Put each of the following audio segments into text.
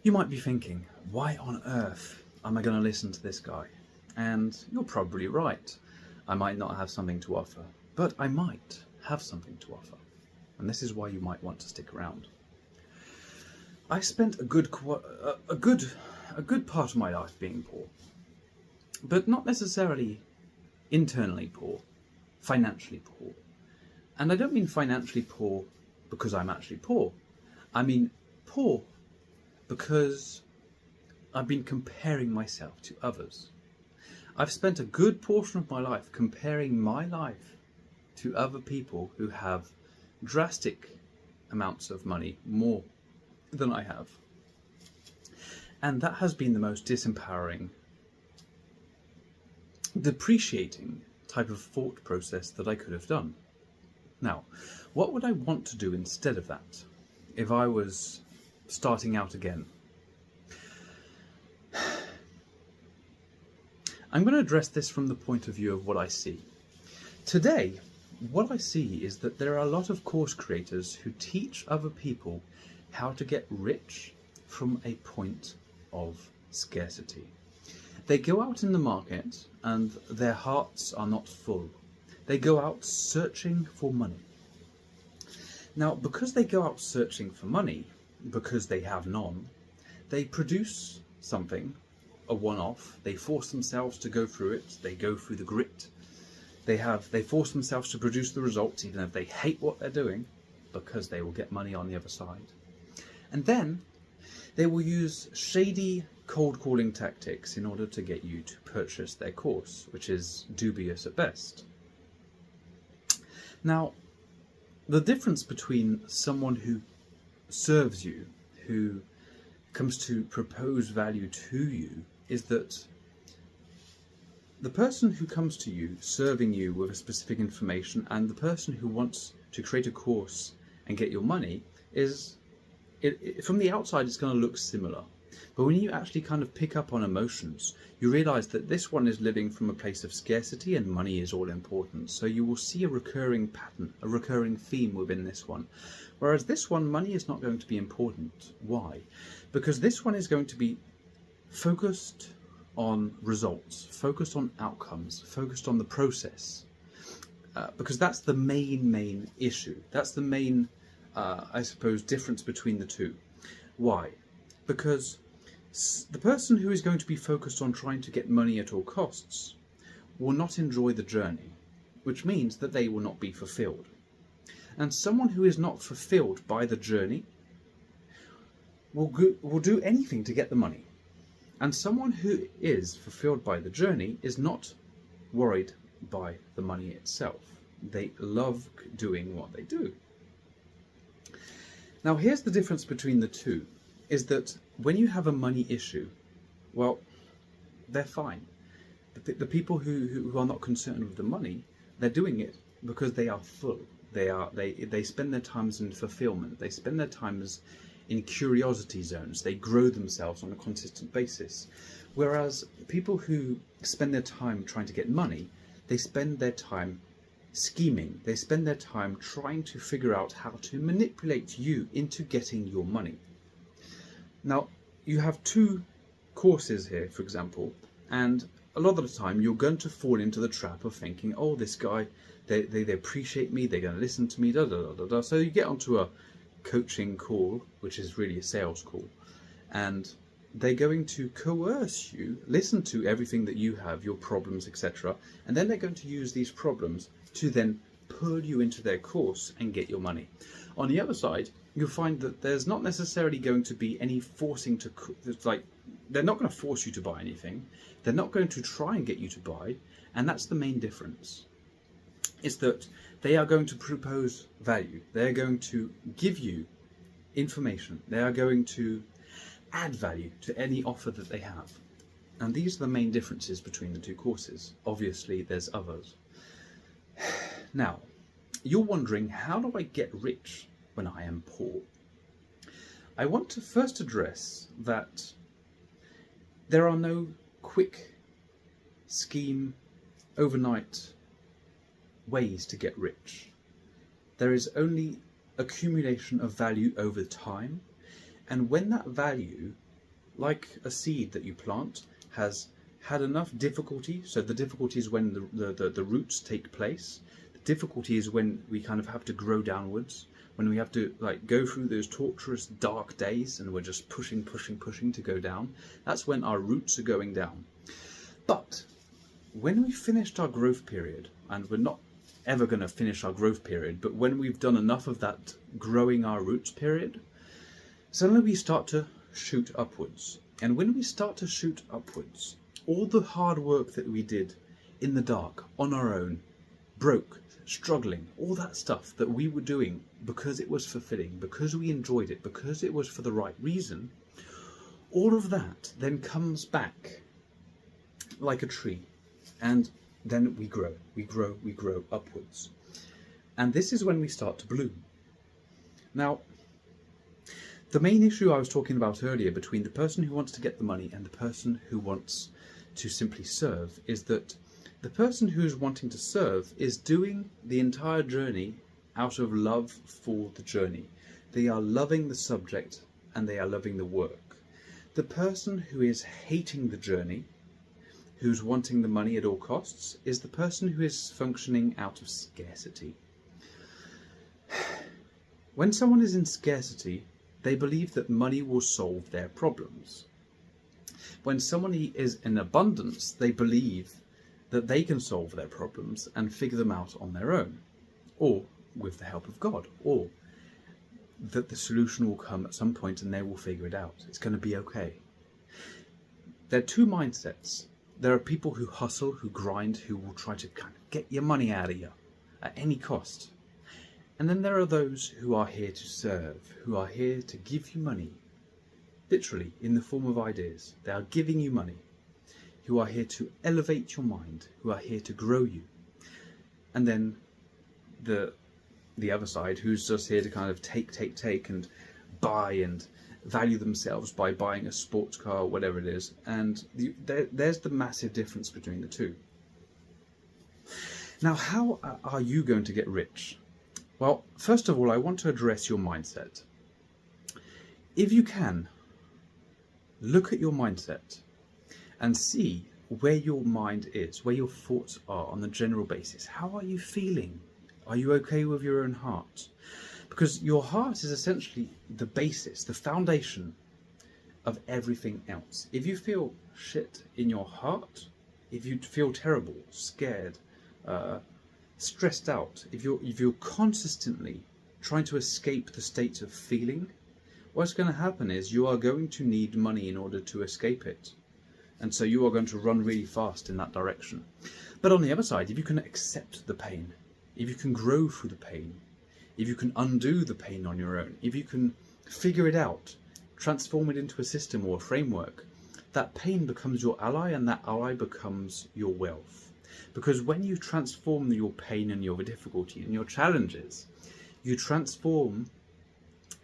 You might be thinking, why on earth am I going to listen to this guy? And you're probably right. I might not have something to offer, but I might have something to offer. And this is why you might want to stick around. I spent a good part of my life being poor, but not necessarily internally poor, financially poor. And I don't mean financially poor because I'm actually poor. I mean poor because I've been comparing myself to others. I've spent a good portion of my life comparing my life to other people who have drastic amounts of money, more than I have. And that has been the most disempowering, depreciating type of thought process that I could have done. Now, what would I want to do instead of that if I was starting out again? I'm going to address this from the point of view of what I see. Today, what I see is that there are a lot of course creators who teach other people how to get rich from a point of scarcity. They go out in the market and their hearts are not full. They go out searching for money. Now, because they go out searching for money, because they have none, they produce something, a one-off. They force themselves to go through it. They go through the grit. They force themselves to produce the results, even if they hate what they're doing, because they will get money on the other side. And then they will use shady cold calling tactics in order to get you to purchase their course, which is dubious at best. Now, the difference between someone who serves you, who comes to propose value to you, is that the person who comes to you serving you with a specific information and the person who wants to create a course and get your money is, from the outside, it's going to look similar. But when you actually kind of pick up on emotions, you realize that this one is living from a place of scarcity and money is all important. So you will see a recurring pattern, a recurring theme within this one. Whereas this one, money is not going to be important. Why? Because this one is going to be focused on results, focused on outcomes, focused on the process. Because that's the main issue. That's the main, I suppose, difference between the two. Why? Because the person who is going to be focused on trying to get money at all costs will not enjoy the journey, which means that they will not be fulfilled. And someone who is not fulfilled by the journey will do anything to get the money. And someone who is fulfilled by the journey is not worried by the money itself. They love doing what they do. Now, here's the difference between the two, is that when you have a money issue, well, they're fine. The people who are not concerned with the money, they're doing it because they are full. They spend their times in fulfillment. They spend their times in curiosity zones. They grow themselves on a consistent basis. Whereas people who spend their time trying to get money, they spend their time scheming. They spend their time trying to figure out how to manipulate you into getting your money. Now, you have two courses here, for example, and a lot of the time you're going to fall into the trap of thinking, oh, this guy, they appreciate me, they're going to listen to me, da da da da da. So you get onto a coaching call, which is really a sales call, and they're going to coerce you, listen to everything that you have, your problems, etc., and then they're going to use these problems to then pull you into their course and get your money. On the other side, you'll find that there's not necessarily going to be any forcing to, like, they're not going to force you to buy anything. They're not going to try and get you to buy, and that's the main difference. Is that they are going to propose value. They're going to give you information. They are going to add value to any offer that they have. And these are the main differences between the two courses. Obviously, there's others. Now, you're wondering, how do I get rich when I am poor? I want to first address that there are no quick scheme, overnight ways to get rich. There is only accumulation of value over time, and when that value like a seed that you plant, has had enough difficulty. So the difficulty is when the roots take place. The difficulty is when we kind of have to grow downwards, when we have to like go through those torturous dark days and we're just pushing to go down. That's when our roots are going down. But when we finished our growth period, and we're not ever going to finish our growth period, but when we've done enough of that growing our roots period, suddenly we start to shoot upwards. And when we start to shoot upwards, all the hard work that we did in the dark, on our own, broke, struggling, all that stuff that we were doing because it was fulfilling, because we enjoyed it, because it was for the right reason, all of that then comes back like a tree, and then we grow upwards. And this is when we start to bloom. Now, the main issue I was talking about earlier between the person who wants to get the money and the person who wants to simply serve is that the person who's wanting to serve is doing the entire journey out of love for the journey. They are loving the subject and they are loving the work. The person who is hating the journey, who's wanting the money at all costs, is the person who is functioning out of scarcity. When someone is in scarcity, they believe that money will solve their problems. When someone is in abundance, they believe that they can solve their problems and figure them out on their own, or with the help of God, or that the solution will come at some point and they will figure it out. It's going to be okay. There are two mindsets. There are people who hustle, who grind, who will try to kind of get your money out of you at any cost. And then there are those who are here to serve, who are here to give you money, literally in the form of ideas. They are giving you money, who are here to elevate your mind, who are here to grow you. And then the other side, who's just here to kind of take and buy and value themselves by buying a sports car or whatever it is. And there's the massive difference between the two. Now, how are you going to get rich? Well, first of all, I want to address your mindset. If you can, look at your mindset and see where your mind is, where your thoughts are on the general basis. How are you feeling? Are you okay with your own heart? Because your heart is essentially the basis, the foundation of everything else. If you feel shit in your heart, if you feel terrible, scared, stressed out, if you're consistently trying to escape the state of feeling, what's going to happen is you are going to need money in order to escape it. And so you are going to run really fast in that direction. But on the other side, if you can accept the pain, if you can grow through the pain, if you can undo the pain on your own, if you can figure it out, transform it into a system or a framework, that pain becomes your ally and that ally becomes your wealth. Because when you transform your pain and your difficulty and your challenges, you transform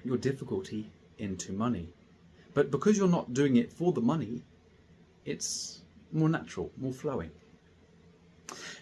your difficulty into money. But because you're not doing it for the money, it's more natural, more flowing.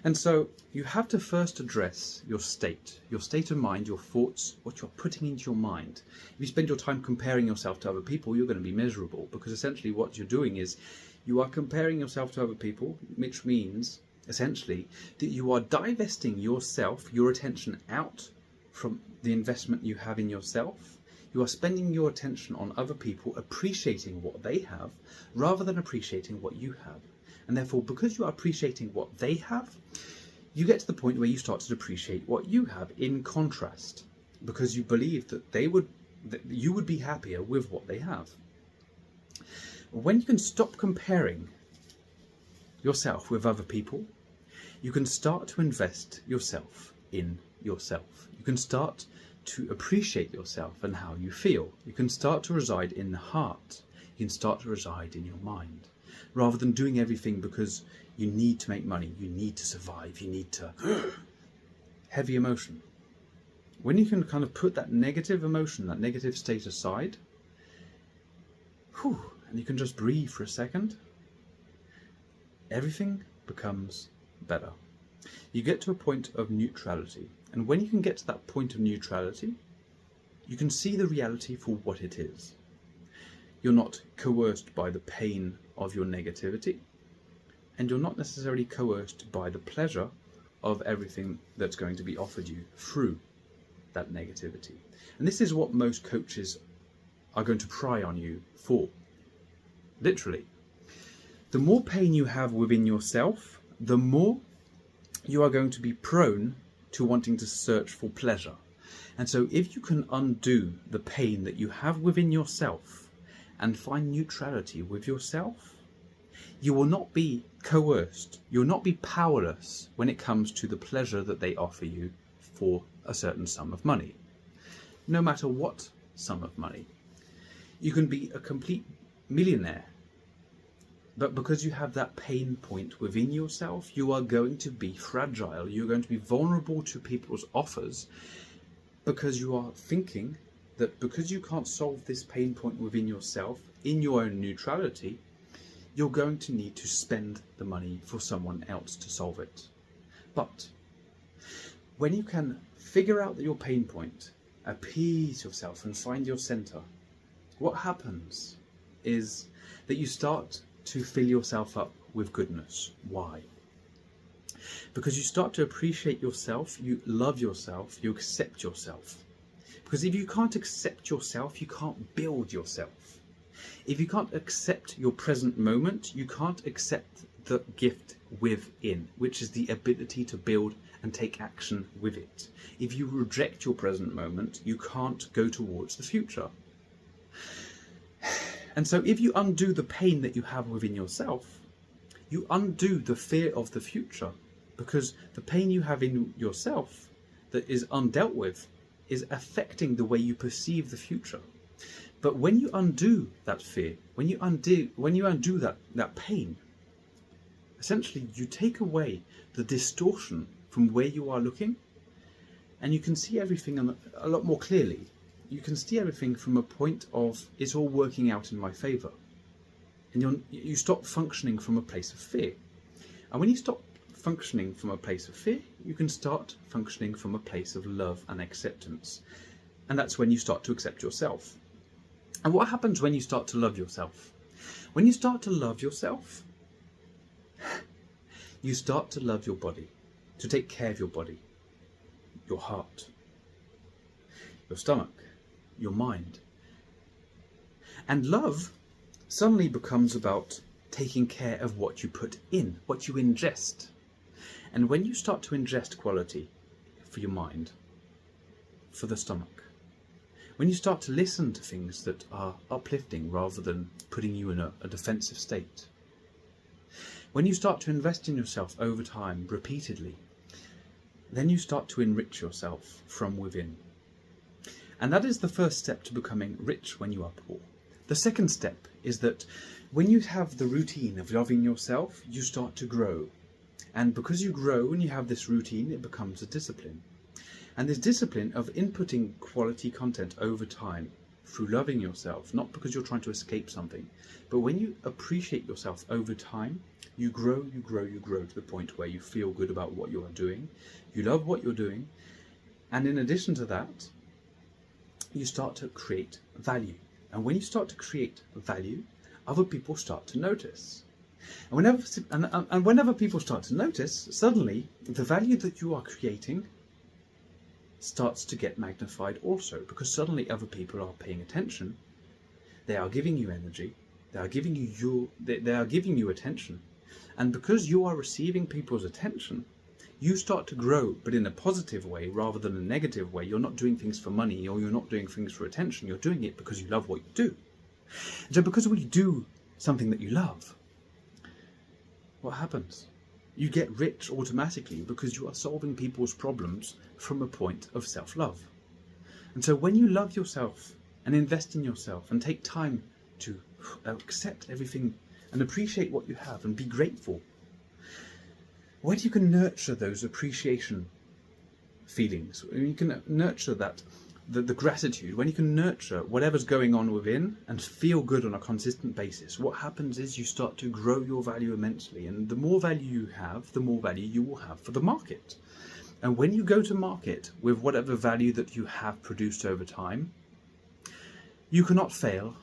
And so you have to first address your state of mind, your thoughts, what you're putting into your mind. If you spend your time comparing yourself to other people, you're going to be miserable, because essentially what you're doing is you are comparing yourself to other people, which means essentially that you are divesting yourself, your attention out from the investment you have in yourself. You are spending your attention on other people, appreciating what they have rather than appreciating what you have. And therefore, because you are appreciating what they have, you get to the point where you start to appreciate what you have in contrast, because you believe that you would be happier with what they have. When you can stop comparing yourself with other people, you can start to invest yourself in yourself. You can start to appreciate yourself and how you feel. You can start to reside in the heart. You can start to reside in your mind, rather than doing everything because you need to make money, you need to survive, you need to... Heavy emotion. When you can kind of put that negative emotion, that negative state aside, and you can just breathe for a second, everything becomes better. You get to a point of neutrality. And when you can get to that point of neutrality, you can see the reality for what it is. You're not coerced by the pain of your negativity, and you're not necessarily coerced by the pleasure of everything that's going to be offered you through that negativity. And this is what most coaches are going to pry on you for. Literally. The more pain you have within yourself, the more you are going to be prone to wanting to search for pleasure. And so if you can undo the pain that you have within yourself and find neutrality with yourself, you will not be coerced, you'll not be powerless when it comes to the pleasure that they offer you for a certain sum of money. No matter what sum of money. You can be a complete millionaire, but because you have that pain point within yourself, you are going to be fragile, you're going to be vulnerable to people's offers, because you are thinking that because you can't solve this pain point within yourself in your own neutrality, you're going to need to spend the money for someone else to solve it. But when you can figure out your pain point, appease yourself and find your center, what happens is that you start to fill yourself up with goodness. Why? Because you start to appreciate yourself, you love yourself, you accept yourself. Because if you can't accept yourself, you can't build yourself. If you can't accept your present moment, you can't accept the gift within, which is the ability to build and take action with it. If you reject your present moment, you can't go towards the future. And so if you undo the pain that you have within yourself, you undo the fear of the future, because the pain you have in yourself that is undealt with is affecting the way you perceive the future. But when you undo that fear, when you undo that pain, essentially you take away the distortion from where you are looking, and you can see everything a lot more clearly. You can see everything from a point of it's all working out in my favour, and you stop functioning from a place of fear. And when you stop functioning from a place of fear, you can start functioning from a place of love and acceptance, and that's when you start to accept yourself. And what happens when you start to love yourself? When you start to love yourself, you start to love your body, to take care of your body, your heart, your stomach, your mind. And love suddenly becomes about taking care of what you put in, what you ingest. And when you start to ingest quality for your mind, for the stomach, when you start to listen to things that are uplifting rather than putting you in a defensive state, when you start to invest in yourself over time, repeatedly, then you start to enrich yourself from within. And that is the first step to becoming rich when you are poor. The second step is that when you have the routine of loving yourself, you start to grow. And because you grow and you have this routine, it becomes a discipline. And this discipline of inputting quality content over time through loving yourself, not because you're trying to escape something, but when you appreciate yourself over time, you grow to the point where you feel good about what you are doing, you love what you're doing, and in addition to that, you start to create value. And when you start to create value, other people start to notice. And whenever people start to notice, suddenly the value that you are creating starts to get magnified also, because suddenly other people are paying attention. They are giving you energy. They are giving you attention. And because you are receiving people's attention, you start to grow, but in a positive way rather than a negative way. You're not doing things for money, or you're not doing things for attention. You're doing it because you love what you do. And so because when you do something that you love, what happens? You get rich automatically because you are solving people's problems from a point of self-love. And so when you love yourself and invest in yourself and take time to accept everything and appreciate what you have and be grateful, when you can nurture those appreciation feelings, when you can nurture that, the gratitude, when you can nurture whatever's going on within and feel good on a consistent basis, what happens is you start to grow your value immensely. And the more value you have, the more value you will have for the market. And when you go to market with whatever value that you have produced over time, you cannot fail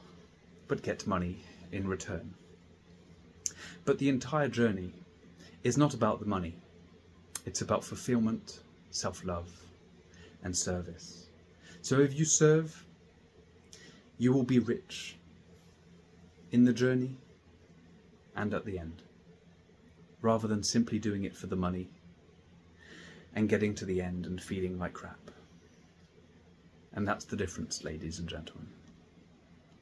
but get money in return. But the entire journey is not about the money. It's about fulfillment, self-love, and service. So if you serve, you will be rich in the journey and at the end, rather than simply doing it for the money and getting to the end and feeling like crap. And that's the difference, ladies and gentlemen.